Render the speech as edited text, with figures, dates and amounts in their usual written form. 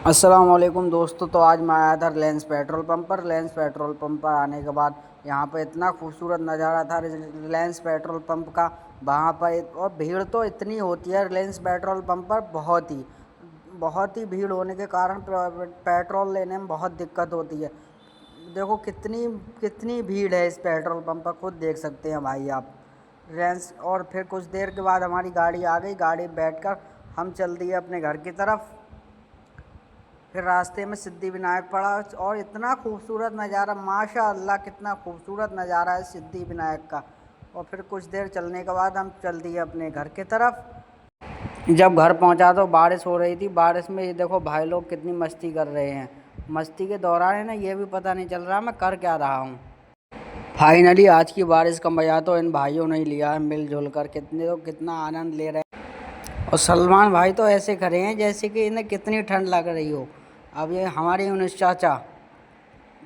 अस्सलाम वालेकुम दोस्तों। तो आज मैं आया था रिलायंस पेट्रोल पंप पर। रिलायंस पेट्रोल पंप पर आने के बाद यहाँ पर इतना खूबसूरत नज़ारा था रिलायंस पेट्रोल पंप का। वहाँ पर और भीड़ तो इतनी होती है रिलायंस पेट्रोल पंप पर, बहुत ही भीड़ होने के कारण पेट्रोल लेने में बहुत दिक्कत होती है। देखो कितनी कितनी भीड़ है इस पेट्रोल पंप पर, खुद देख सकते हैं भाई आप। रिलायंस और फिर कुछ देर के बाद हमारी गाड़ी आ गई। गाड़ी बैठकर हम चल दिए अपने घर की तरफ। फिर रास्ते में सिद्धि विनायक पड़ा और इतना खूबसूरत नज़ारा, माशाअल्लाह कितना खूबसूरत नज़ारा है सिद्धि विनायक का। और फिर कुछ देर चलने के बाद हम चल दिए अपने घर की तरफ। जब घर पहुंचा तो बारिश हो रही थी। बारिश में ये देखो भाई लोग कितनी मस्ती कर रहे हैं। मस्ती के दौरान है ना, ये भी पता नहीं चल रहा मैं कर क्या रहा हूँ। फाइनली आज की बारिश का मज़ा तो इन भाइयों ने ही लिया है मिलजुल कर। कितने लोग कितना आनंद ले रहे हैं। और सलमान भाई तो ऐसे खड़े हैं जैसे कि इन्हें कितनी ठंड लग रही हो। अब ये हमारे यूनुस चाचा